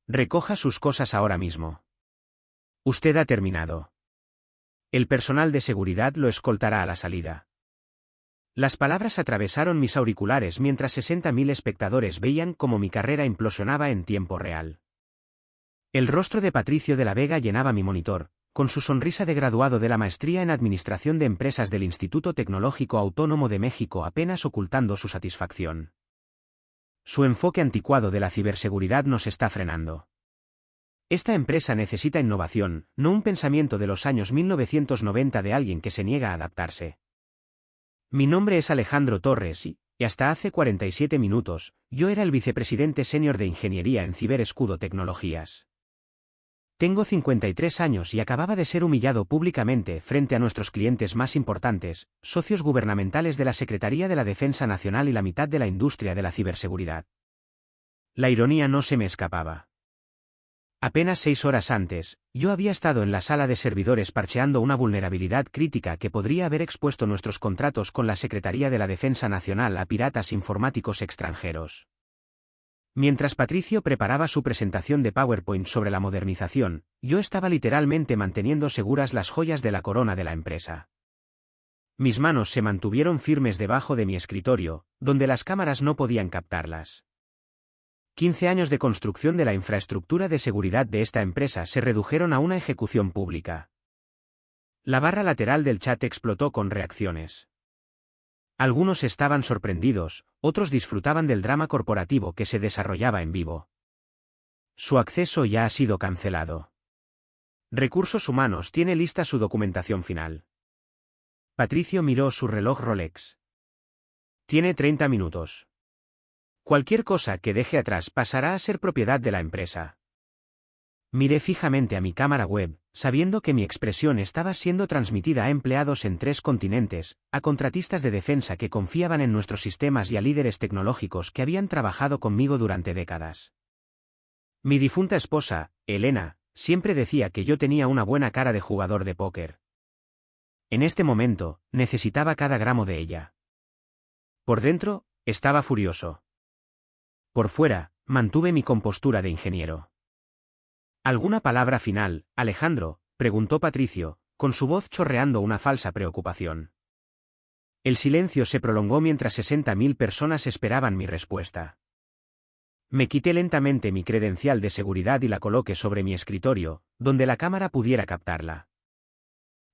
Recoja sus cosas ahora mismo. Usted ha terminado. El personal de seguridad lo escoltará a la salida. Las palabras atravesaron mis auriculares mientras 60.000 espectadores veían cómo mi carrera implosionaba en tiempo real. El rostro de Patricio de la Vega llenaba mi monitor, con su sonrisa de graduado de la maestría en Administración de Empresas del Instituto Tecnológico Autónomo de México apenas ocultando su satisfacción. Su enfoque anticuado de la ciberseguridad nos está frenando. Esta empresa necesita innovación, no un pensamiento de los años 1990 de alguien que se niega a adaptarse. Mi nombre es Alejandro Torres y hasta hace 47 minutos, yo era el vicepresidente senior de Ingeniería en Ciberescudo Tecnologías. Tengo 53 años y acababa de ser humillado públicamente frente a nuestros clientes más importantes, socios gubernamentales de la Secretaría de la Defensa Nacional y la mitad de la industria de la ciberseguridad. La ironía no se me escapaba. Apenas 6 horas antes, yo había estado en la sala de servidores parcheando una vulnerabilidad crítica que podría haber expuesto nuestros contratos con la Secretaría de la Defensa Nacional a piratas informáticos extranjeros. Mientras Patricio preparaba su presentación de PowerPoint sobre la modernización, yo estaba literalmente manteniendo seguras las joyas de la corona de la empresa. Mis manos se mantuvieron firmes debajo de mi escritorio, donde las cámaras no podían captarlas. 15 años de construcción de la infraestructura de seguridad de esta empresa se redujeron a una ejecución pública. La barra lateral del chat explotó con reacciones. Algunos estaban sorprendidos, otros disfrutaban del drama corporativo que se desarrollaba en vivo. Su acceso ya ha sido cancelado. Recursos Humanos tiene lista su documentación final. Patricio miró su reloj Rolex. Tiene 30 minutos. Cualquier cosa que deje atrás pasará a ser propiedad de la empresa. Miré fijamente a mi cámara web, sabiendo que mi expresión estaba siendo transmitida a empleados en 3 continentes, a contratistas de defensa que confiaban en nuestros sistemas y a líderes tecnológicos que habían trabajado conmigo durante décadas. Mi difunta esposa, Elena, siempre decía que yo tenía una buena cara de jugador de póker. En este momento, necesitaba cada gramo de ella. Por dentro, estaba furioso. Por fuera, mantuve mi compostura de ingeniero. ¿Alguna palabra final, Alejandro?, preguntó Patricio, con su voz chorreando una falsa preocupación. El silencio se prolongó mientras 60.000 personas esperaban mi respuesta. Me quité lentamente mi credencial de seguridad y la coloqué sobre mi escritorio, donde la cámara pudiera captarla.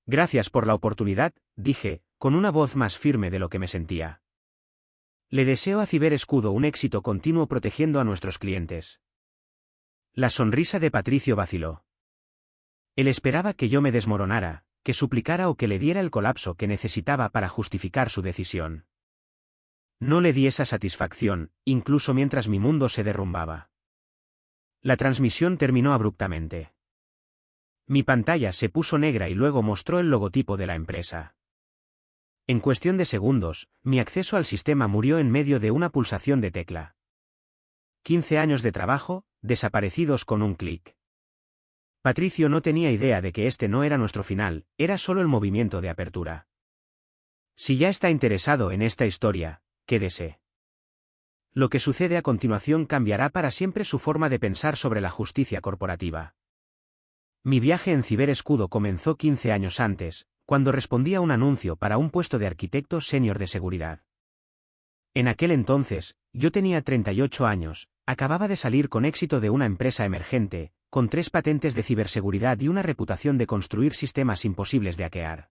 Gracias por la oportunidad, dije, con una voz más firme de lo que me sentía. Le deseo a Ciberescudo un éxito continuo protegiendo a nuestros clientes. La sonrisa de Patricio vaciló. Él esperaba que yo me desmoronara, que suplicara o que le diera el colapso que necesitaba para justificar su decisión. No le di esa satisfacción, incluso mientras mi mundo se derrumbaba. La transmisión terminó abruptamente. Mi pantalla se puso negra y luego mostró el logotipo de la empresa. En cuestión de segundos, mi acceso al sistema murió en medio de una pulsación de tecla. 15 años de trabajo, desaparecidos con un clic. Patricio no tenía idea de que este no era nuestro final, era solo el movimiento de apertura. Si ya está interesado en esta historia, quédese. Lo que sucede a continuación cambiará para siempre su forma de pensar sobre la justicia corporativa. Mi viaje en Ciberescudo comenzó 15 años antes, cuando respondí a un anuncio para un puesto de arquitecto senior de seguridad. En aquel entonces, yo tenía 38 años, acababa de salir con éxito de una empresa emergente, con 3 patentes de ciberseguridad y una reputación de construir sistemas imposibles de hackear.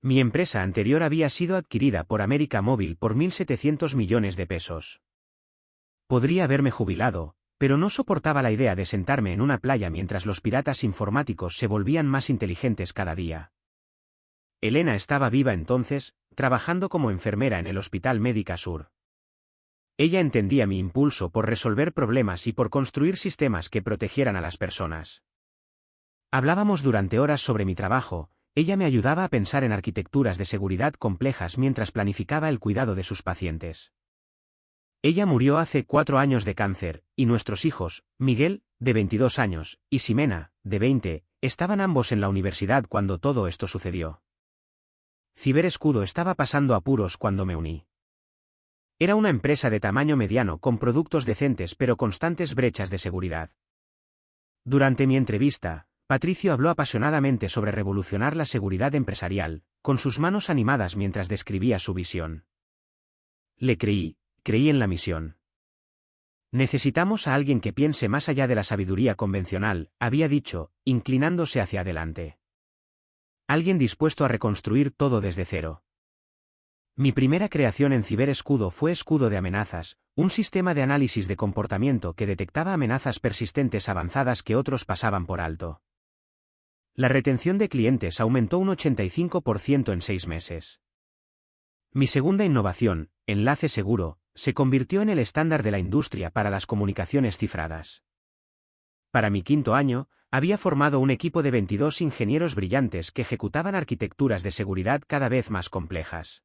Mi empresa anterior había sido adquirida por América Móvil por 1.700 millones de pesos. Podría haberme jubilado, pero no soportaba la idea de sentarme en una playa mientras los piratas informáticos se volvían más inteligentes cada día. Elena estaba viva entonces, trabajando como enfermera en el Hospital Médica Sur. Ella entendía mi impulso por resolver problemas y por construir sistemas que protegieran a las personas. Hablábamos durante horas sobre mi trabajo, ella me ayudaba a pensar en arquitecturas de seguridad complejas mientras planificaba el cuidado de sus pacientes. Ella murió hace 4 años de cáncer, y nuestros hijos, Miguel, de 22 años, y Ximena, de 20, estaban ambos en la universidad cuando todo esto sucedió. Ciberescudo estaba pasando apuros cuando me uní. Era una empresa de tamaño mediano con productos decentes pero constantes brechas de seguridad. Durante mi entrevista, Patricio habló apasionadamente sobre revolucionar la seguridad empresarial, con sus manos animadas mientras describía su visión. Le creí en la misión. Necesitamos a alguien que piense más allá de la sabiduría convencional, había dicho, inclinándose hacia adelante. Alguien dispuesto a reconstruir todo desde cero. Mi primera creación en Ciberescudo fue Escudo de Amenazas, un sistema de análisis de comportamiento que detectaba amenazas persistentes avanzadas que otros pasaban por alto. La retención de clientes aumentó un 85% en 6 meses. Mi segunda innovación, Enlace Seguro, se convirtió en el estándar de la industria para las comunicaciones cifradas. Para mi 5º año, había formado un equipo de 22 ingenieros brillantes que ejecutaban arquitecturas de seguridad cada vez más complejas.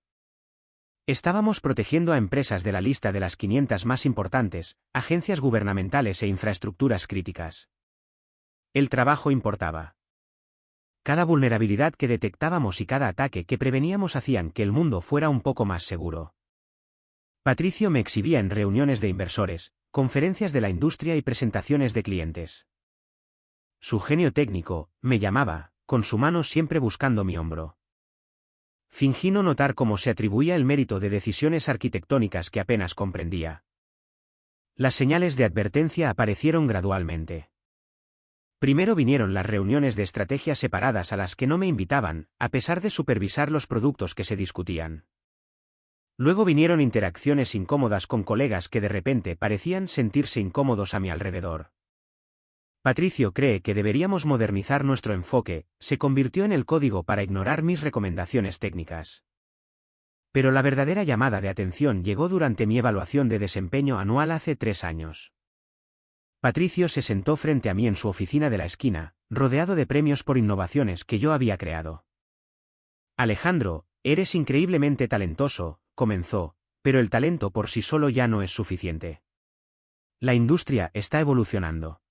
Estábamos protegiendo a empresas de la lista de las 500 más importantes, agencias gubernamentales e infraestructuras críticas. El trabajo importaba. Cada vulnerabilidad que detectábamos y cada ataque que preveníamos hacían que el mundo fuera un poco más seguro. Patricio me exhibía en reuniones de inversores, conferencias de la industria y presentaciones de clientes. Su genio técnico, me llamaba, con su mano siempre buscando mi hombro. Fingí no notar cómo se atribuía el mérito de decisiones arquitectónicas que apenas comprendía. Las señales de advertencia aparecieron gradualmente. Primero vinieron las reuniones de estrategia separadas a las que no me invitaban, a pesar de supervisar los productos que se discutían. Luego vinieron interacciones incómodas con colegas que de repente parecían sentirse incómodos a mi alrededor. Patricio cree que deberíamos modernizar nuestro enfoque, se convirtió en el código para ignorar mis recomendaciones técnicas. Pero la verdadera llamada de atención llegó durante mi evaluación de desempeño anual hace 3 años. Patricio se sentó frente a mí en su oficina de la esquina, rodeado de premios por innovaciones que yo había creado. Alejandro, eres increíblemente talentoso, comenzó, pero el talento por sí solo ya no es suficiente. La industria está evolucionando.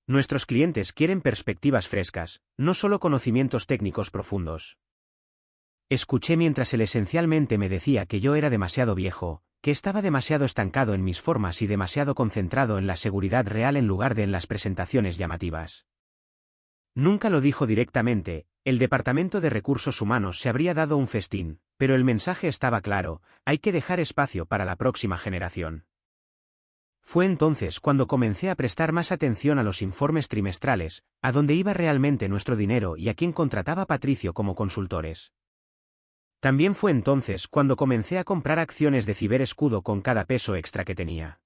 Nuestros clientes quieren perspectivas frescas, no solo conocimientos técnicos profundos. Escuché mientras él esencialmente me decía que yo era demasiado viejo, que estaba demasiado estancado en mis formas y demasiado concentrado en la seguridad real en lugar de en las presentaciones llamativas. Nunca lo dijo directamente, el Departamento de Recursos Humanos se habría dado un festín, pero el mensaje estaba claro, hay que dejar espacio para la próxima generación. Fue entonces cuando comencé a prestar más atención a los informes trimestrales, a dónde iba realmente nuestro dinero y a quién contrataba Patricio como consultores. También fue entonces cuando comencé a comprar acciones de Ciberescudo con cada peso extra que tenía.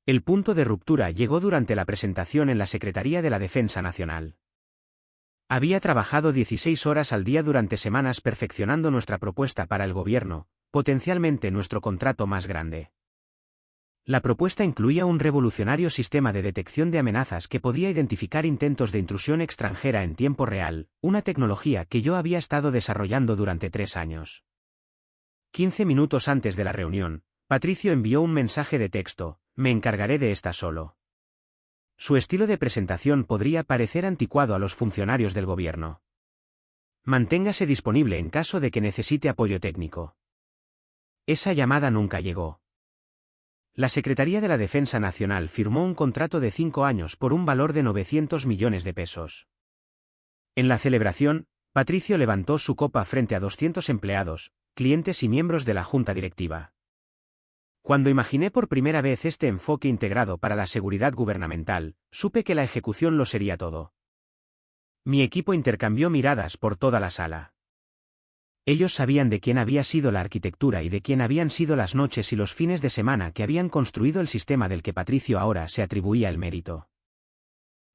El punto de ruptura llegó durante la presentación en la Secretaría de la Defensa Nacional. Había trabajado 16 horas al día durante semanas perfeccionando nuestra propuesta para el gobierno, potencialmente nuestro contrato más grande. La propuesta incluía un revolucionario sistema de detección de amenazas que podía identificar intentos de intrusión extranjera en tiempo real, una tecnología que yo había estado desarrollando durante 3 años. 15 minutos antes de la reunión, Patricio envió un mensaje de texto, me encargaré de esta solo. Su estilo de presentación podría parecer anticuado a los funcionarios del gobierno. Manténgase disponible en caso de que necesite apoyo técnico. Esa llamada nunca llegó. La Secretaría de la Defensa Nacional firmó un contrato de 5 años por un valor de 900 millones de pesos. En la celebración, Patricio levantó su copa frente a 200 empleados, clientes y miembros de la junta directiva. Cuando imaginé por primera vez este enfoque integrado para la seguridad gubernamental, supe que la ejecución lo sería todo. Mi equipo intercambió miradas por toda la sala. Ellos sabían de quién había sido la arquitectura y de quién habían sido las noches y los fines de semana que habían construido el sistema del que Patricio ahora se atribuía el mérito.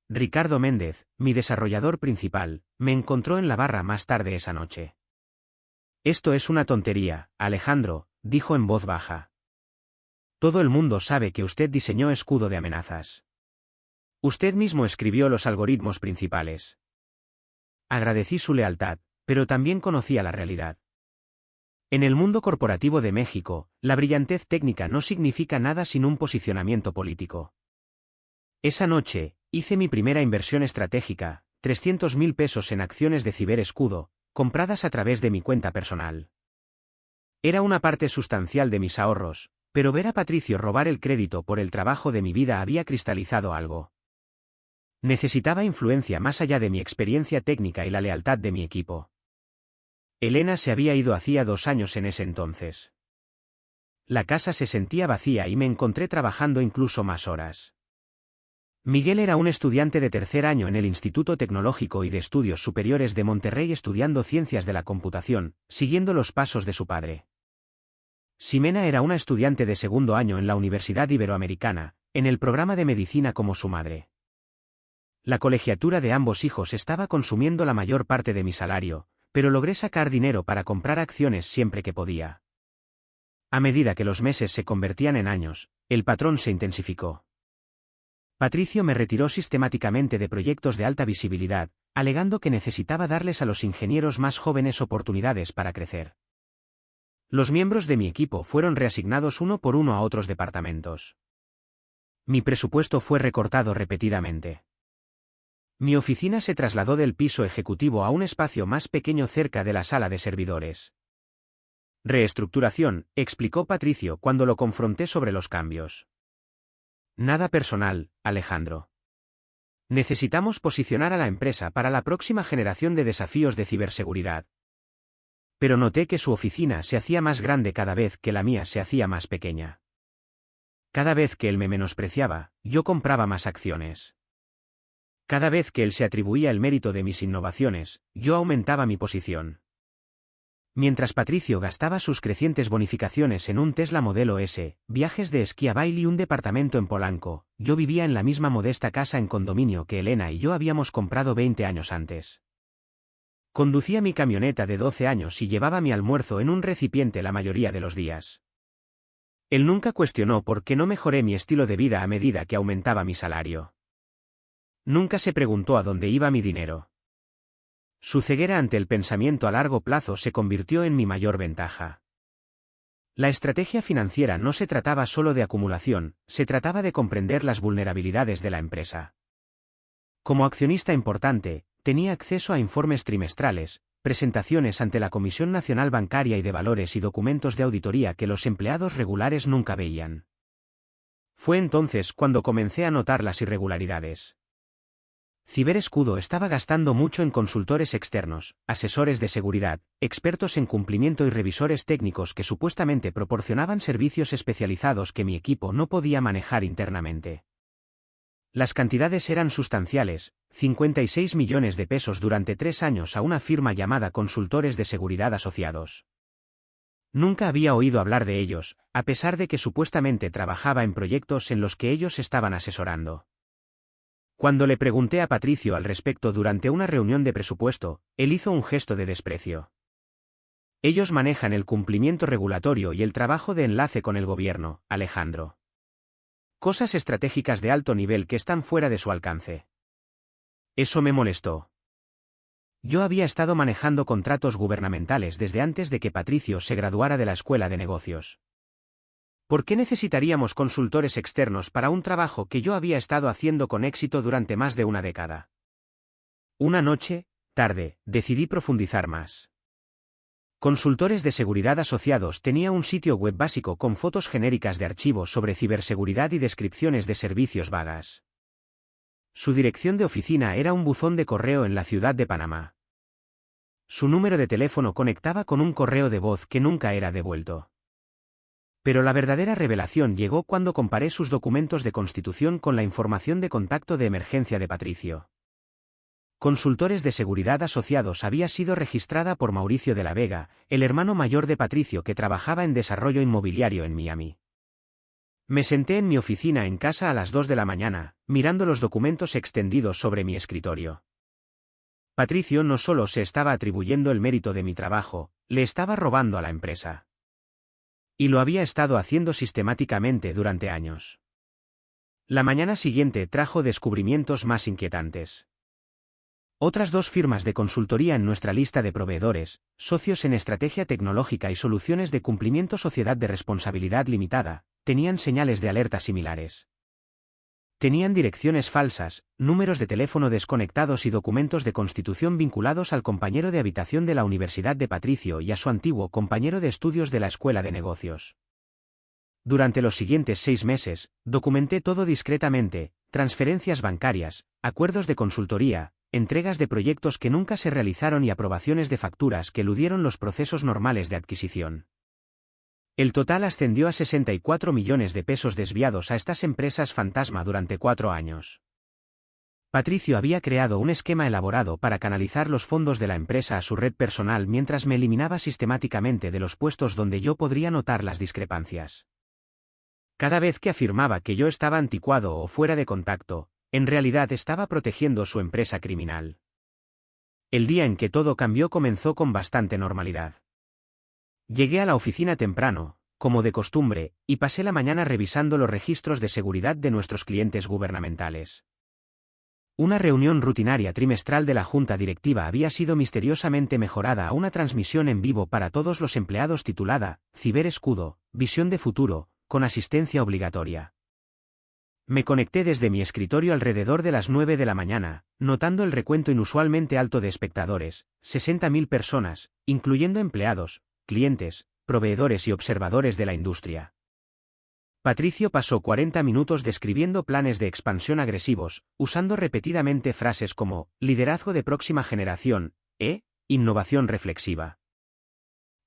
Ricardo Méndez, mi desarrollador principal, me encontró en la barra más tarde esa noche. Esto es una tontería, Alejandro, dijo en voz baja. Todo el mundo sabe que usted diseñó Escudo de Amenazas. Usted mismo escribió los algoritmos principales. Agradecí su lealtad, pero también conocía la realidad. En el mundo corporativo de México, la brillantez técnica no significa nada sin un posicionamiento político. Esa noche, hice mi primera inversión estratégica, 300.000 pesos en acciones de Ciberescudo, compradas a través de mi cuenta personal. Era una parte sustancial de mis ahorros, pero ver a Patricio robar el crédito por el trabajo de mi vida había cristalizado algo. Necesitaba influencia más allá de mi experiencia técnica y la lealtad de mi equipo. Elena se había ido hacía 2 años en ese entonces. La casa se sentía vacía y me encontré trabajando incluso más horas. Miguel era un estudiante de 3er año en el Instituto Tecnológico y de Estudios Superiores de Monterrey estudiando ciencias de la computación, siguiendo los pasos de su padre. Ximena era una estudiante de 2º año en la Universidad Iberoamericana, en el programa de medicina como su madre. La colegiatura de ambos hijos estaba consumiendo la mayor parte de mi salario, pero logré sacar dinero para comprar acciones siempre que podía. A medida que los meses se convertían en años, el patrón se intensificó. Patricio me retiró sistemáticamente de proyectos de alta visibilidad, alegando que necesitaba darles a los ingenieros más jóvenes oportunidades para crecer. Los miembros de mi equipo fueron reasignados uno por uno a otros departamentos. Mi presupuesto fue recortado repetidamente. Mi oficina se trasladó del piso ejecutivo a un espacio más pequeño cerca de la sala de servidores. Reestructuración, explicó Patricio cuando lo confronté sobre los cambios. Nada personal, Alejandro. Necesitamos posicionar a la empresa para la próxima generación de desafíos de ciberseguridad. Pero noté que su oficina se hacía más grande cada vez que la mía se hacía más pequeña. Cada vez que él me menospreciaba, yo compraba más acciones. Cada vez que él se atribuía el mérito de mis innovaciones, yo aumentaba mi posición. Mientras Patricio gastaba sus crecientes bonificaciones en un Tesla modelo S, viajes de esquí a Bali y un departamento en Polanco, yo vivía en la misma modesta casa en condominio que Elena y yo habíamos comprado 20 años antes. Conducía mi camioneta de 12 años y llevaba mi almuerzo en un recipiente la mayoría de los días. Él nunca cuestionó por qué no mejoré mi estilo de vida a medida que aumentaba mi salario. Nunca se preguntó a dónde iba mi dinero. Su ceguera ante el pensamiento a largo plazo se convirtió en mi mayor ventaja. La estrategia financiera no se trataba solo de acumulación, se trataba de comprender las vulnerabilidades de la empresa. Como accionista importante, tenía acceso a informes trimestrales, presentaciones ante la Comisión Nacional Bancaria y de Valores y documentos de auditoría que los empleados regulares nunca veían. Fue entonces cuando comencé a notar las irregularidades. Ciberescudo estaba gastando mucho en consultores externos, asesores de seguridad, expertos en cumplimiento y revisores técnicos que supuestamente proporcionaban servicios especializados que mi equipo no podía manejar internamente. Las cantidades eran sustanciales, 56 millones de pesos durante 3 años a una firma llamada Consultores de Seguridad Asociados. Nunca había oído hablar de ellos, a pesar de que supuestamente trabajaba en proyectos en los que ellos estaban asesorando. Cuando le pregunté a Patricio al respecto durante una reunión de presupuesto, él hizo un gesto de desprecio. Ellos manejan el cumplimiento regulatorio y el trabajo de enlace con el gobierno, Alejandro. Cosas estratégicas de alto nivel que están fuera de su alcance. Eso me molestó. Yo había estado manejando contratos gubernamentales desde antes de que Patricio se graduara de la escuela de negocios. ¿Por qué necesitaríamos consultores externos para un trabajo que yo había estado haciendo con éxito durante más de una década? Una noche, tarde, decidí profundizar más. Consultores de Seguridad Asociados tenía un sitio web básico con fotos genéricas de archivos sobre ciberseguridad y descripciones de servicios vagas. Su dirección de oficina era un buzón de correo en la ciudad de Panamá. Su número de teléfono conectaba con un correo de voz que nunca era devuelto. Pero la verdadera revelación llegó cuando comparé sus documentos de constitución con la información de contacto de emergencia de Patricio. Consultores de Seguridad Asociados había sido registrada por Mauricio de la Vega, el hermano mayor de Patricio que trabajaba en desarrollo inmobiliario en Miami. Me senté en mi oficina en casa a las 2 de la mañana, mirando los documentos extendidos sobre mi escritorio. Patricio no solo se estaba atribuyendo el mérito de mi trabajo, le estaba robando a la empresa. Y lo había estado haciendo sistemáticamente durante años. La mañana siguiente trajo descubrimientos más inquietantes. Otras 2 firmas de consultoría en nuestra lista de proveedores, socios en estrategia tecnológica y soluciones de cumplimiento sociedad de responsabilidad limitada, tenían señales de alerta similares. Tenían direcciones falsas, números de teléfono desconectados y documentos de constitución vinculados al compañero de habitación de la Universidad de Patricio y a su antiguo compañero de estudios de la Escuela de Negocios. Durante los siguientes 6 meses, documenté todo discretamente: transferencias bancarias, acuerdos de consultoría, entregas de proyectos que nunca se realizaron y aprobaciones de facturas que eludieron los procesos normales de adquisición. El total ascendió a 64 millones de pesos desviados a estas empresas fantasma durante 4 años. Patricio había creado un esquema elaborado para canalizar los fondos de la empresa a su red personal mientras me eliminaba sistemáticamente de los puestos donde yo podría notar las discrepancias. Cada vez que afirmaba que yo estaba anticuado o fuera de contacto, en realidad estaba protegiendo su empresa criminal. El día en que todo cambió comenzó con bastante normalidad. Llegué a la oficina temprano, como de costumbre, y pasé la mañana revisando los registros de seguridad de nuestros clientes gubernamentales. Una reunión rutinaria trimestral de la junta directiva había sido misteriosamente mejorada a una transmisión en vivo para todos los empleados titulada Ciberescudo, Visión de Futuro, con asistencia obligatoria. Me conecté desde mi escritorio alrededor de las 9 de la mañana, notando el recuento inusualmente alto de espectadores: 60.000 personas, incluyendo empleados, clientes, proveedores y observadores de la industria. Patricio pasó 40 minutos describiendo planes de expansión agresivos, usando repetidamente frases como liderazgo de próxima generación e innovación reflexiva.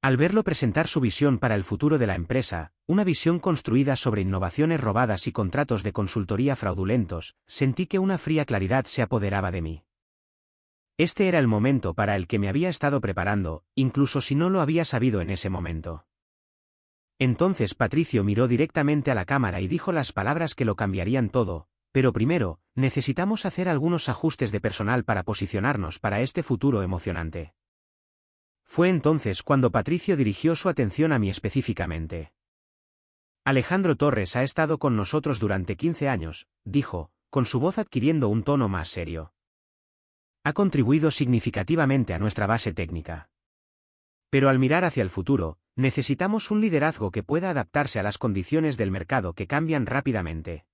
Al verlo presentar su visión para el futuro de la empresa, una visión construida sobre innovaciones robadas y contratos de consultoría fraudulentos, sentí que una fría claridad se apoderaba de mí. Este era el momento para el que me había estado preparando, incluso si no lo había sabido en ese momento. Entonces Patricio miró directamente a la cámara y dijo las palabras que lo cambiarían todo: pero primero, necesitamos hacer algunos ajustes de personal para posicionarnos para este futuro emocionante. Fue entonces cuando Patricio dirigió su atención a mí específicamente. Alejandro Torres ha estado con nosotros durante 15 años, dijo, con su voz adquiriendo un tono más serio. Ha contribuido significativamente a nuestra base técnica. Pero al mirar hacia el futuro, necesitamos un liderazgo que pueda adaptarse a las condiciones del mercado que cambian rápidamente.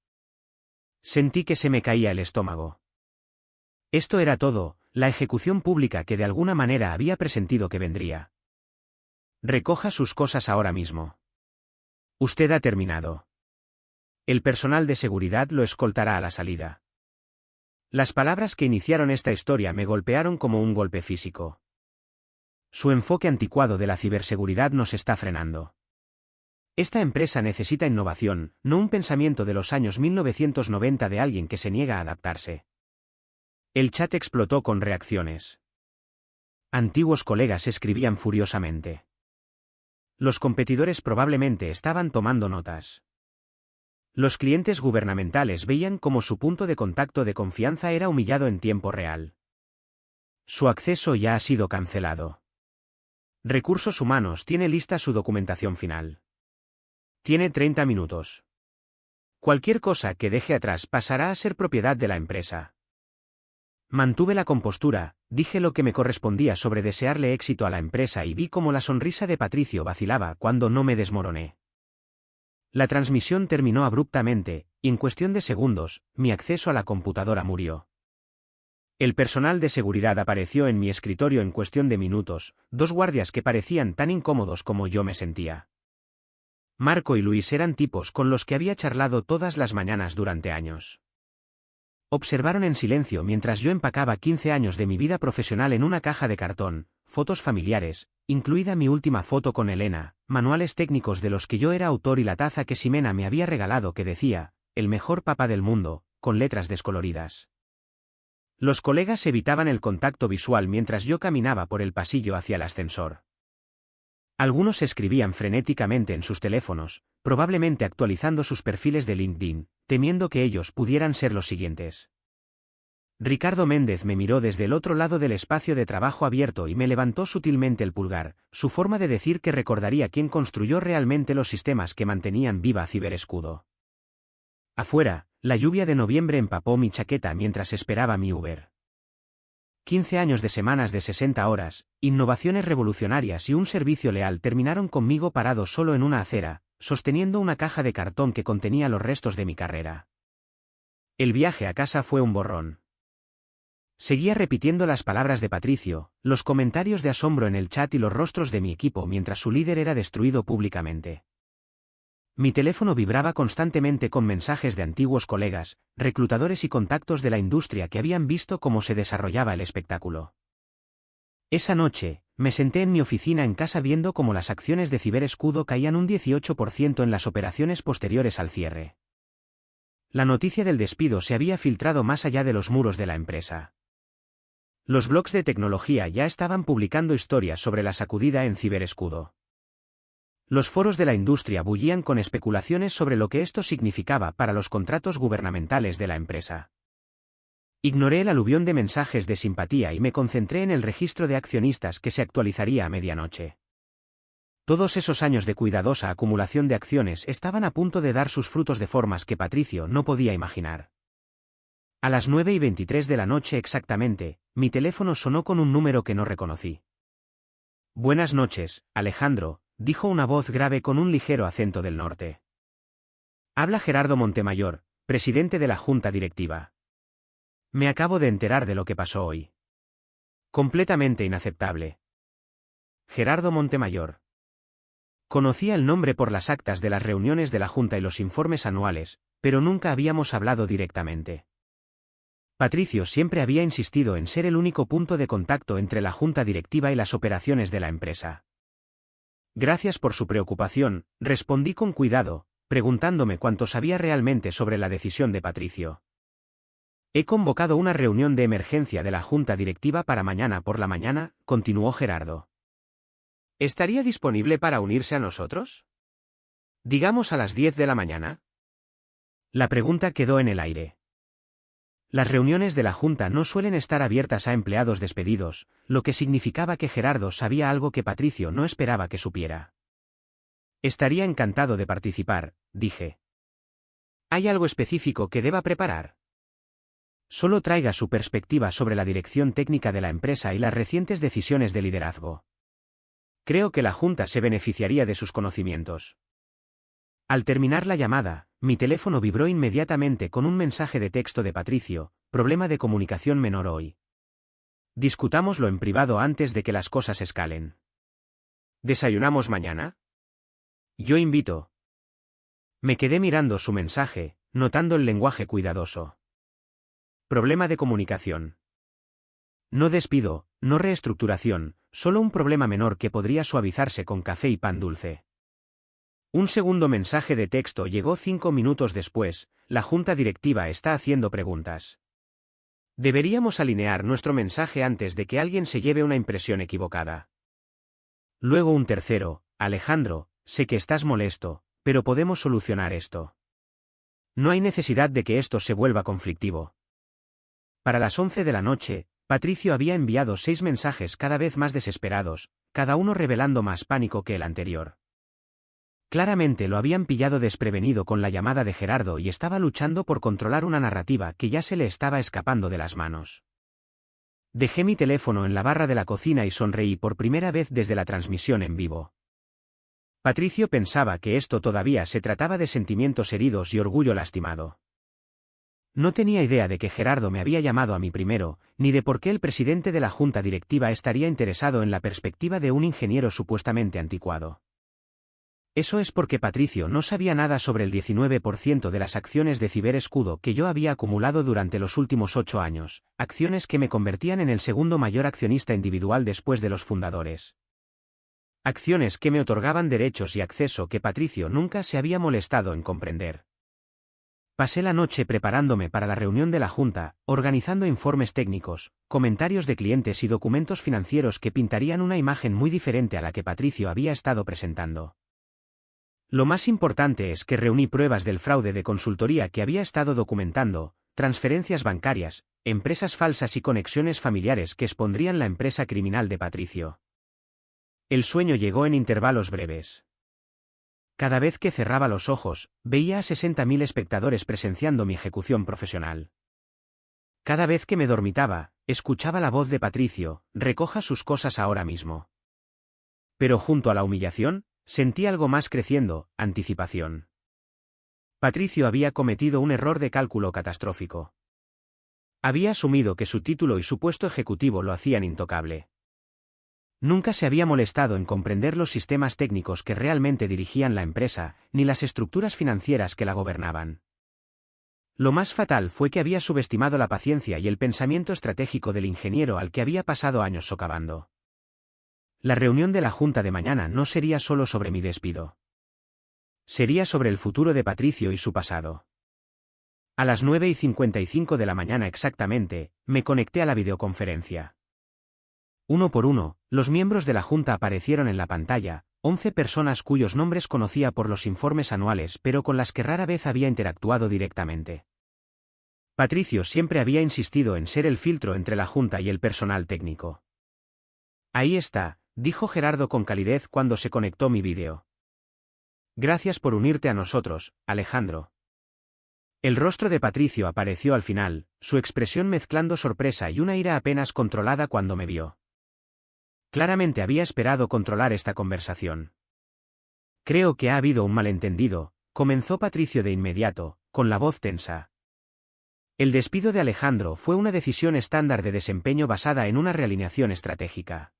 Sentí que se me caía el estómago. Esto era todo, la ejecución pública que de alguna manera había presentido que vendría. Recoja sus cosas ahora mismo. Usted ha terminado. El personal de seguridad lo escoltará a la salida. Las palabras que iniciaron esta historia me golpearon como un golpe físico. Su enfoque anticuado de la ciberseguridad nos está frenando. Esta empresa necesita innovación, no un pensamiento de los años 1990 de alguien que se niega a adaptarse. El chat explotó con reacciones. Antiguos colegas escribían furiosamente. Los competidores probablemente estaban tomando notas. Los clientes gubernamentales veían cómo su punto de contacto de confianza era humillado en tiempo real. Su acceso ya ha sido cancelado. Recursos Humanos tiene lista su documentación final. Tiene 30 minutos. Cualquier cosa que deje atrás pasará a ser propiedad de la empresa. Mantuve la compostura, dije lo que me correspondía sobre desearle éxito a la empresa y vi cómo la sonrisa de Patricio vacilaba cuando no me desmoroné. La transmisión terminó abruptamente, y en cuestión de segundos, mi acceso a la computadora murió. El personal de seguridad apareció en mi escritorio en cuestión de minutos, 2 guardias que parecían tan incómodos como yo me sentía. Marco y Luis eran tipos con los que había charlado todas las mañanas durante años. Observaron en silencio mientras yo empacaba 15 años de mi vida profesional en una caja de cartón, fotos familiares, incluida mi última foto con Elena, manuales técnicos de los que yo era autor y la taza que Ximena me había regalado que decía, el mejor papá del mundo, con letras descoloridas. Los colegas evitaban el contacto visual mientras yo caminaba por el pasillo hacia el ascensor. Algunos escribían frenéticamente en sus teléfonos, probablemente actualizando sus perfiles de LinkedIn, temiendo que ellos pudieran ser los siguientes. Ricardo Méndez me miró desde el otro lado del espacio de trabajo abierto y me levantó sutilmente el pulgar, su forma de decir que recordaría quién construyó realmente los sistemas que mantenían viva Ciberescudo. Afuera, la lluvia de noviembre empapó mi chaqueta mientras esperaba mi Uber. 15 años de semanas de 60 horas, innovaciones revolucionarias y un servicio leal terminaron conmigo parado solo en una acera, sosteniendo una caja de cartón que contenía los restos de mi carrera. El viaje a casa fue un borrón. Seguía repitiendo las palabras de Patricio, los comentarios de asombro en el chat y los rostros de mi equipo mientras su líder era destruido públicamente. Mi teléfono vibraba constantemente con mensajes de antiguos colegas, reclutadores y contactos de la industria que habían visto cómo se desarrollaba el espectáculo. Esa noche, me senté en mi oficina en casa viendo cómo las acciones de Ciberescudo caían un 18% en las operaciones posteriores al cierre. La noticia del despido se había filtrado más allá de los muros de la empresa. Los blogs de tecnología ya estaban publicando historias sobre la sacudida en Ciberescudo. Los foros de la industria bullían con especulaciones sobre lo que esto significaba para los contratos gubernamentales de la empresa. Ignoré el aluvión de mensajes de simpatía y me concentré en el registro de accionistas que se actualizaría a medianoche. Todos esos años de cuidadosa acumulación de acciones estaban a punto de dar sus frutos de formas que Patricio no podía imaginar. A las 9:23 de la noche exactamente, mi teléfono sonó con un número que no reconocí. «Buenas noches, Alejandro», dijo una voz grave con un ligero acento del norte. «Habla Gerardo Montemayor, presidente de la Junta Directiva. Me acabo de enterar de lo que pasó hoy. Completamente inaceptable». Gerardo Montemayor. Conocía el nombre por las actas de las reuniones de la Junta y los informes anuales, pero nunca habíamos hablado directamente. Patricio siempre había insistido en ser el único punto de contacto entre la Junta Directiva y las operaciones de la empresa. «Gracias por su preocupación», respondí con cuidado, preguntándome cuánto sabía realmente sobre la decisión de Patricio. «He convocado una reunión de emergencia de la Junta Directiva para mañana por la mañana», continuó Gerardo. «¿Estaría disponible para unirse a nosotros? Digamos a las 10 de la mañana». La pregunta quedó en el aire. Las reuniones de la Junta no suelen estar abiertas a empleados despedidos, lo que significaba que Gerardo sabía algo que Patricio no esperaba que supiera. «Estaría encantado de participar», dije. «¿Hay algo específico que deba preparar?» «Solo traiga su perspectiva sobre la dirección técnica de la empresa y las recientes decisiones de liderazgo. Creo que la Junta se beneficiaría de sus conocimientos». Al terminar la llamada, mi teléfono vibró inmediatamente con un mensaje de texto de Patricio: «Problema de comunicación menor hoy. Discutámoslo en privado antes de que las cosas escalen». «¿Desayunamos mañana?» «Yo invito». Me quedé mirando su mensaje, notando el lenguaje cuidadoso. «Problema de comunicación. No despido, no reestructuración, solo un problema menor que podría suavizarse con café y pan dulce». Un segundo mensaje de texto llegó 5 minutos después: «La Junta Directiva está haciendo preguntas. Deberíamos alinear nuestro mensaje antes de que alguien se lleve una impresión equivocada». Luego un tercero: «Alejandro, sé que estás molesto, pero podemos solucionar esto. No hay necesidad de que esto se vuelva conflictivo». Para las 11 de la noche, Patricio había enviado 6 mensajes cada vez más desesperados, cada uno revelando más pánico que el anterior. Claramente lo habían pillado desprevenido con la llamada de Gerardo y estaba luchando por controlar una narrativa que ya se le estaba escapando de las manos. Dejé mi teléfono en la barra de la cocina y sonreí por primera vez desde la transmisión en vivo. Patricio pensaba que esto todavía se trataba de sentimientos heridos y orgullo lastimado. No tenía idea de que Gerardo me había llamado a mí primero, ni de por qué el presidente de la Junta Directiva estaría interesado en la perspectiva de un ingeniero supuestamente anticuado. Eso es porque Patricio no sabía nada sobre el 19% de las acciones de Ciberescudo que yo había acumulado durante los últimos 8 años, acciones que me convertían en el segundo mayor accionista individual después de los fundadores. Acciones que me otorgaban derechos y acceso que Patricio nunca se había molestado en comprender. Pasé la noche preparándome para la reunión de la Junta, organizando informes técnicos, comentarios de clientes y documentos financieros que pintarían una imagen muy diferente a la que Patricio había estado presentando. Lo más importante es que reuní pruebas del fraude de consultoría que había estado documentando, transferencias bancarias, empresas falsas y conexiones familiares que expondrían la empresa criminal de Patricio. El sueño llegó en intervalos breves. Cada vez que cerraba los ojos, veía a 60.000 espectadores presenciando mi ejecución profesional. Cada vez que me dormitaba, escuchaba la voz de Patricio: «Recoja sus cosas ahora mismo». Pero junto a la humillación, sentí algo más creciendo: anticipación. Patricio había cometido un error de cálculo catastrófico. Había asumido que su título y su puesto ejecutivo lo hacían intocable. Nunca se había molestado en comprender los sistemas técnicos que realmente dirigían la empresa, ni las estructuras financieras que la gobernaban. Lo más fatal fue que había subestimado la paciencia y el pensamiento estratégico del ingeniero al que había pasado años socavando. La reunión de la junta de mañana no sería solo sobre mi despido. Sería sobre el futuro de Patricio y su pasado. A las 9:55 de la mañana exactamente, me conecté a la videoconferencia. Uno por uno, los miembros de la junta aparecieron en la pantalla, 11 personas cuyos nombres conocía por los informes anuales pero con las que rara vez había interactuado directamente. Patricio siempre había insistido en ser el filtro entre la junta y el personal técnico. Ahí está, dijo Gerardo con calidez cuando se conectó mi vídeo. Gracias por unirte a nosotros, Alejandro. El rostro de Patricio apareció al final, su expresión mezclando sorpresa y una ira apenas controlada cuando me vio. Claramente había esperado controlar esta conversación. Creo que ha habido un malentendido, comenzó Patricio de inmediato, con la voz tensa. El despido de Alejandro fue una decisión estándar de desempeño basada en una realineación estratégica.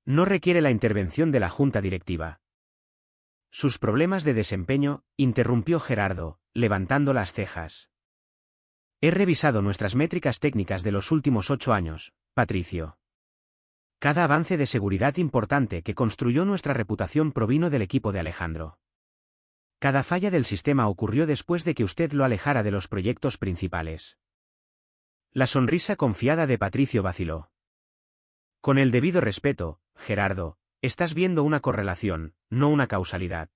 No requiere la intervención de la junta directiva. Sus problemas de desempeño, interrumpió Gerardo, levantando las cejas. He revisado nuestras métricas técnicas de los últimos 8 años, Patricio. Cada avance de seguridad importante que construyó nuestra reputación provino del equipo de Alejandro. Cada falla del sistema ocurrió después de que usted lo alejara de los proyectos principales. La sonrisa confiada de Patricio vaciló. Con el debido respeto, Gerardo, estás viendo una correlación, no una causalidad.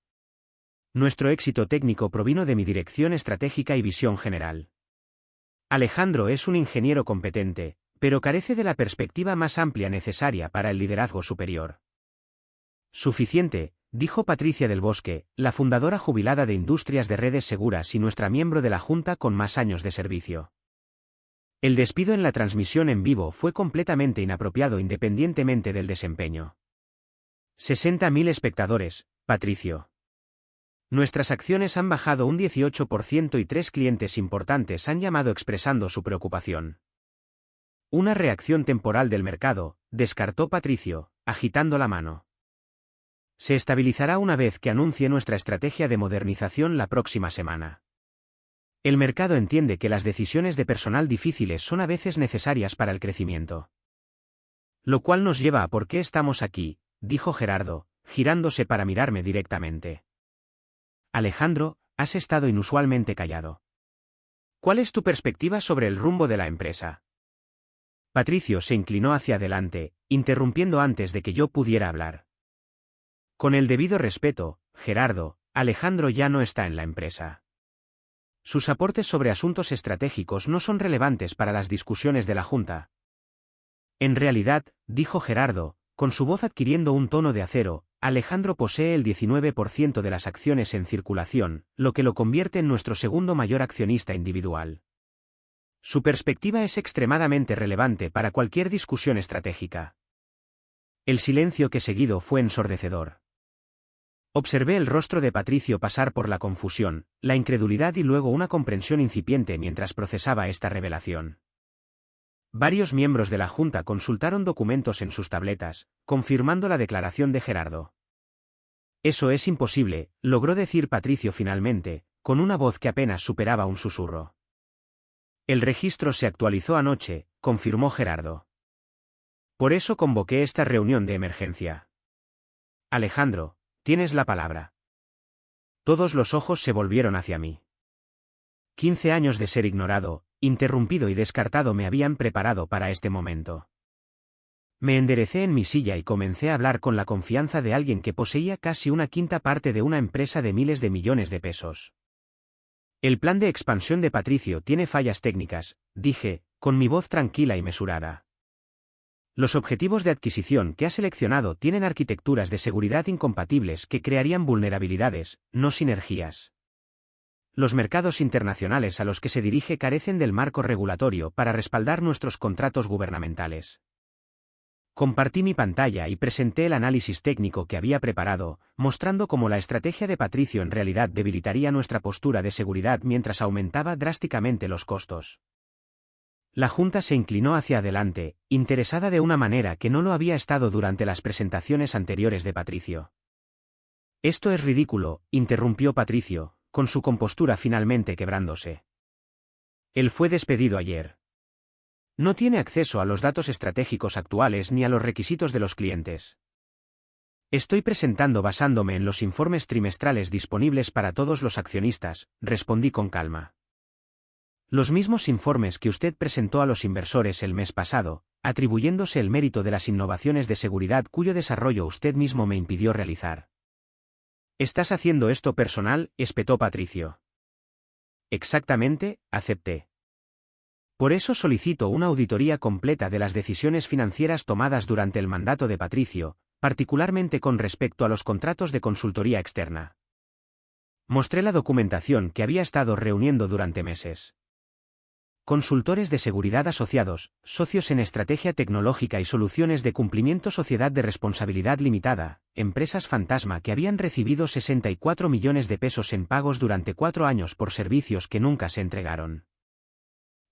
Nuestro éxito técnico provino de mi dirección estratégica y visión general. Alejandro es un ingeniero competente, pero carece de la perspectiva más amplia necesaria para el liderazgo superior. Suficiente, dijo Patricia del Bosque, la fundadora jubilada de Industrias de Redes Seguras y nuestra miembro de la Junta con más años de servicio. El despido en la transmisión en vivo fue completamente inapropiado independientemente del desempeño. 60.000 espectadores, Patricio. Nuestras acciones han bajado un 18% y 3 clientes importantes han llamado expresando su preocupación. Una reacción temporal del mercado, descartó Patricio, agitando la mano. Se estabilizará una vez que anuncie nuestra estrategia de modernización la próxima semana. El mercado entiende que las decisiones de personal difíciles son a veces necesarias para el crecimiento. Lo cual nos lleva a por qué estamos aquí, dijo Gerardo, girándose para mirarme directamente. Alejandro, has estado inusualmente callado. ¿Cuál es tu perspectiva sobre el rumbo de la empresa? Patricio se inclinó hacia adelante, interrumpiendo antes de que yo pudiera hablar. Con el debido respeto, Gerardo, Alejandro ya no está en la empresa. Sus aportes sobre asuntos estratégicos no son relevantes para las discusiones de la Junta. En realidad, dijo Gerardo, con su voz adquiriendo un tono de acero, Alejandro posee el 19% de las acciones en circulación, lo que lo convierte en nuestro segundo mayor accionista individual. Su perspectiva es extremadamente relevante para cualquier discusión estratégica. El silencio que seguido fue ensordecedor. Observé el rostro de Patricio pasar por la confusión, la incredulidad y luego una comprensión incipiente mientras procesaba esta revelación. Varios miembros de la Junta consultaron documentos en sus tabletas, confirmando la declaración de Gerardo. Eso es imposible, logró decir Patricio finalmente, con una voz que apenas superaba un susurro. El registro se actualizó anoche, confirmó Gerardo. Por eso convoqué esta reunión de emergencia. Alejandro, tienes la palabra. Todos los ojos se volvieron hacia mí. 15 años de ser ignorado, interrumpido y descartado me habían preparado para este momento. Me enderecé en mi silla y comencé a hablar con la confianza de alguien que poseía casi una quinta parte de una empresa de miles de millones de pesos. El plan de expansión de Patricio tiene fallas técnicas, dije, con mi voz tranquila y mesurada. Los objetivos de adquisición que ha seleccionado tienen arquitecturas de seguridad incompatibles que crearían vulnerabilidades, no sinergias. Los mercados internacionales a los que se dirige carecen del marco regulatorio para respaldar nuestros contratos gubernamentales. Compartí mi pantalla y presenté el análisis técnico que había preparado, mostrando cómo la estrategia de Patricio en realidad debilitaría nuestra postura de seguridad mientras aumentaba drásticamente los costos. La Junta se inclinó hacia adelante, interesada de una manera que no lo había estado durante las presentaciones anteriores de Patricio. «Esto es ridículo», interrumpió Patricio, con su compostura finalmente quebrándose. Él fue despedido ayer. No tiene acceso a los datos estratégicos actuales ni a los requisitos de los clientes. Estoy presentando basándome en los informes trimestrales disponibles para todos los accionistas, respondí con calma. Los mismos informes que usted presentó a los inversores el mes pasado, atribuyéndose el mérito de las innovaciones de seguridad cuyo desarrollo usted mismo me impidió realizar. ¿Estás haciendo esto personal?, espetó Patricio. Exactamente, acepté. Por eso solicito una auditoría completa de las decisiones financieras tomadas durante el mandato de Patricio, particularmente con respecto a los contratos de consultoría externa. Mostré la documentación que había estado reuniendo durante meses. Consultores de seguridad asociados, socios en estrategia tecnológica y soluciones de cumplimiento, sociedad de responsabilidad limitada, empresas fantasma que habían recibido 64 millones de pesos en pagos durante 4 años por servicios que nunca se entregaron.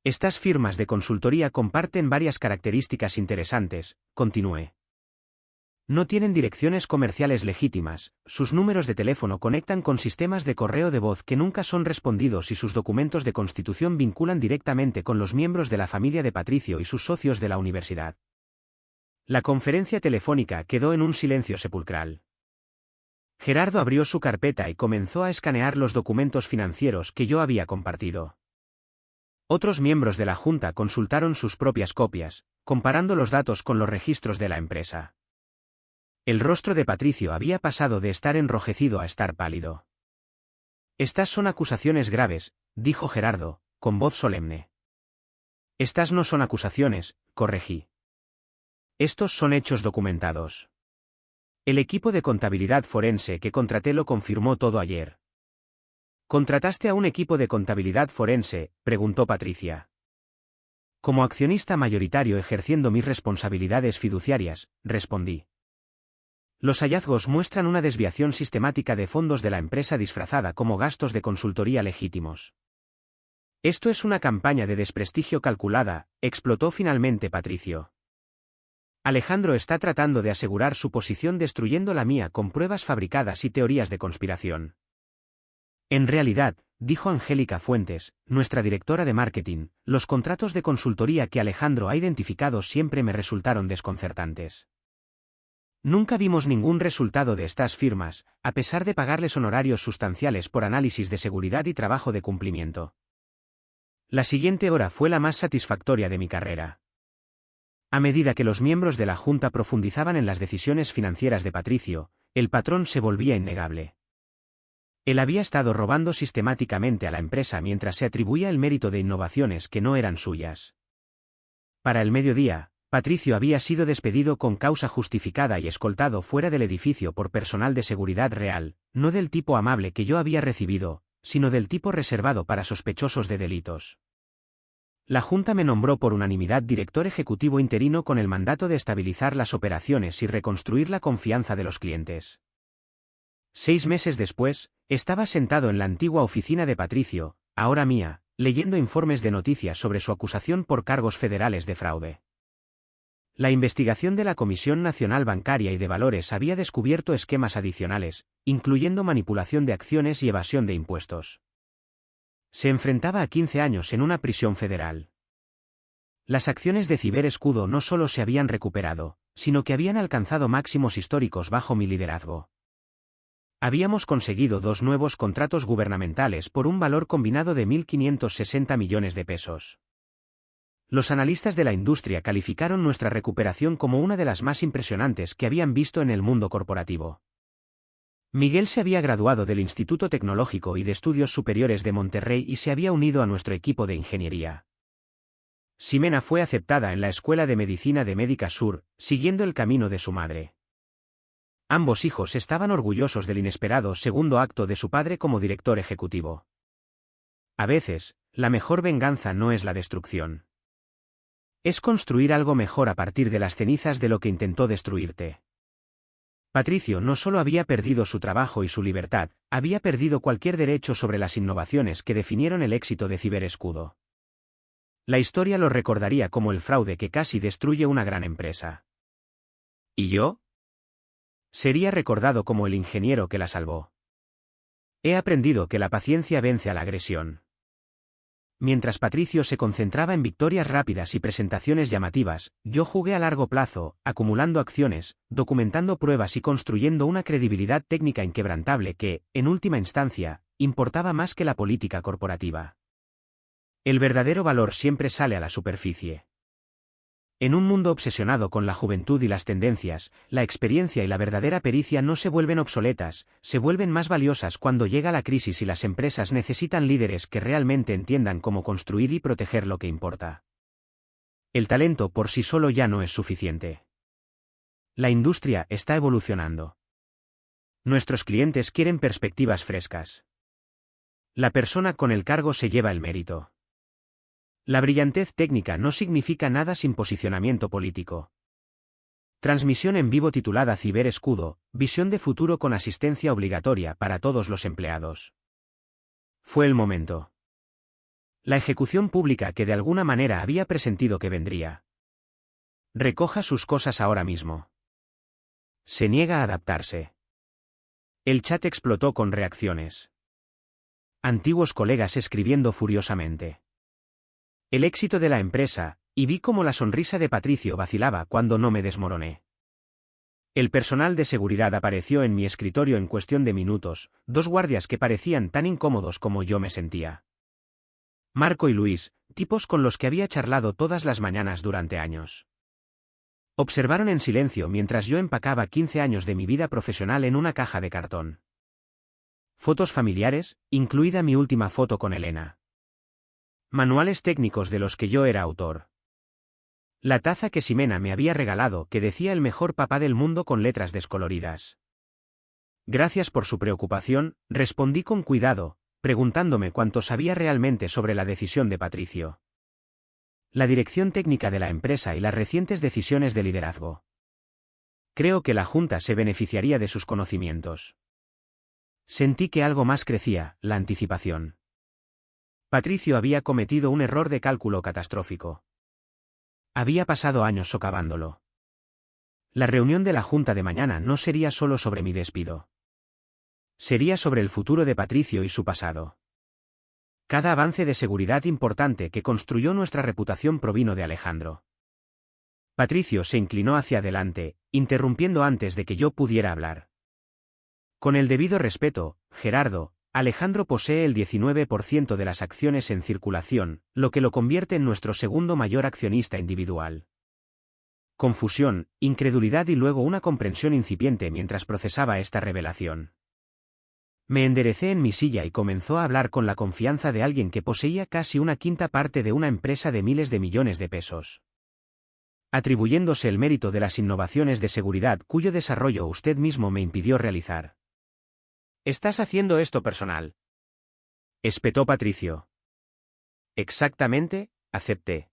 Estas firmas de consultoría comparten varias características interesantes, continué. No tienen direcciones comerciales legítimas, sus números de teléfono conectan con sistemas de correo de voz que nunca son respondidos y sus documentos de constitución vinculan directamente con los miembros de la familia de Patricio y sus socios de la universidad. La conferencia telefónica quedó en un silencio sepulcral. Gerardo abrió su carpeta y comenzó a escanear los documentos financieros que yo había compartido. Otros miembros de la Junta consultaron sus propias copias, comparando los datos con los registros de la empresa. El rostro de Patricio había pasado de estar enrojecido a estar pálido. Estas son acusaciones graves, dijo Gerardo, con voz solemne. Estas no son acusaciones, corregí. Estos son hechos documentados. El equipo de contabilidad forense que contraté lo confirmó todo ayer. ¿Contrataste a un equipo de contabilidad forense?, preguntó Patricia. Como accionista mayoritario ejerciendo mis responsabilidades fiduciarias, respondí. Los hallazgos muestran una desviación sistemática de fondos de la empresa disfrazada como gastos de consultoría legítimos. Esto es una campaña de desprestigio calculada, explotó finalmente Patricio. Alejandro está tratando de asegurar su posición destruyendo la mía con pruebas fabricadas y teorías de conspiración. En realidad, dijo Angélica Fuentes, nuestra directora de marketing, los contratos de consultoría que Alejandro ha identificado siempre me resultaron desconcertantes. Nunca vimos ningún resultado de estas firmas, a pesar de pagarles honorarios sustanciales por análisis de seguridad y trabajo de cumplimiento. La siguiente hora fue la más satisfactoria de mi carrera. A medida que los miembros de la Junta profundizaban en las decisiones financieras de Patricio, el patrón se volvía innegable. Él había estado robando sistemáticamente a la empresa mientras se atribuía el mérito de innovaciones que no eran suyas. Para el mediodía, Patricio había sido despedido con causa justificada y escoltado fuera del edificio por personal de seguridad real, no del tipo amable que yo había recibido, sino del tipo reservado para sospechosos de delitos. La Junta me nombró por unanimidad director ejecutivo interino con el mandato de estabilizar las operaciones y reconstruir la confianza de los clientes. 6 meses después, estaba sentado en la antigua oficina de Patricio, ahora mía, leyendo informes de noticias sobre su acusación por cargos federales de fraude. La investigación de la Comisión Nacional Bancaria y de Valores había descubierto esquemas adicionales, incluyendo manipulación de acciones y evasión de impuestos. Se enfrentaba a 15 años en una prisión federal. Las acciones de Ciberescudo no solo se habían recuperado, sino que habían alcanzado máximos históricos bajo mi liderazgo. Habíamos conseguido 2 nuevos contratos gubernamentales por un valor combinado de 1.560 millones de pesos. Los analistas de la industria calificaron nuestra recuperación como una de las más impresionantes que habían visto en el mundo corporativo. Miguel se había graduado del Instituto Tecnológico y de Estudios Superiores de Monterrey y se había unido a nuestro equipo de ingeniería. Ximena fue aceptada en la Escuela de Medicina de Médica Sur, siguiendo el camino de su madre. Ambos hijos estaban orgullosos del inesperado segundo acto de su padre como director ejecutivo. A veces, la mejor venganza no es la destrucción. Es construir algo mejor a partir de las cenizas de lo que intentó destruirte. Patricio no solo había perdido su trabajo y su libertad, había perdido cualquier derecho sobre las innovaciones que definieron el éxito de Ciberescudo. La historia lo recordaría como el fraude que casi destruye una gran empresa. ¿Y yo? Sería recordado como el ingeniero que la salvó. He aprendido que la paciencia vence a la agresión. Mientras Patricio se concentraba en victorias rápidas y presentaciones llamativas, yo jugué a largo plazo, acumulando acciones, documentando pruebas y construyendo una credibilidad técnica inquebrantable que, en última instancia, importaba más que la política corporativa. El verdadero valor siempre sale a la superficie. En un mundo obsesionado con la juventud y las tendencias, la experiencia y la verdadera pericia no se vuelven obsoletas, se vuelven más valiosas cuando llega la crisis y las empresas necesitan líderes que realmente entiendan cómo construir y proteger lo que importa. El talento por sí solo ya no es suficiente. La industria está evolucionando. Nuestros clientes quieren perspectivas frescas. La persona con el cargo se lleva el mérito. La brillantez técnica no significa nada sin posicionamiento político. Transmisión en vivo titulada Ciberescudo, visión de futuro con asistencia obligatoria para todos los empleados. Fue el momento. La ejecución pública que de alguna manera había presentido que vendría. Recoja sus cosas ahora mismo. Se niega a adaptarse. El chat explotó con reacciones. Antiguos colegas escribiendo furiosamente. El éxito de la empresa, y vi cómo la sonrisa de Patricio vacilaba cuando no me desmoroné. El personal de seguridad apareció en mi escritorio en cuestión de minutos, dos guardias que parecían tan incómodos como yo me sentía. Marco y Luis, tipos con los que había charlado todas las mañanas durante años. Observaron en silencio mientras yo empacaba 15 años de mi vida profesional en una caja de cartón. Fotos familiares, incluida mi última foto con Elena. Manuales técnicos de los que yo era autor. La taza que Ximena me había regalado que decía el mejor papá del mundo con letras descoloridas. Gracias por su preocupación, respondí con cuidado, preguntándome cuánto sabía realmente sobre la decisión de Patricio. La dirección técnica de la empresa y las recientes decisiones de liderazgo. Creo que la Junta se beneficiaría de sus conocimientos. Sentí que algo más crecía, la anticipación. Patricio había cometido un error de cálculo catastrófico. Había pasado años socavándolo. La reunión de la Junta de mañana no sería solo sobre mi despido. Sería sobre el futuro de Patricio y su pasado. Cada avance de seguridad importante que construyó nuestra reputación provino de Alejandro. Patricio se inclinó hacia adelante, interrumpiendo antes de que yo pudiera hablar. Con el debido respeto, Gerardo, Alejandro posee el 19% de las acciones en circulación, lo que lo convierte en nuestro segundo mayor accionista individual. Confusión, incredulidad y luego una comprensión incipiente mientras procesaba esta revelación. Me enderecé en mi silla y comenzó a hablar con la confianza de alguien que poseía casi una quinta parte de una empresa de miles de millones de pesos. Atribuyéndose el mérito de las innovaciones de seguridad cuyo desarrollo usted mismo me impidió realizar. ¿Estás haciendo esto personal?, espetó Patricio. Exactamente, acepté.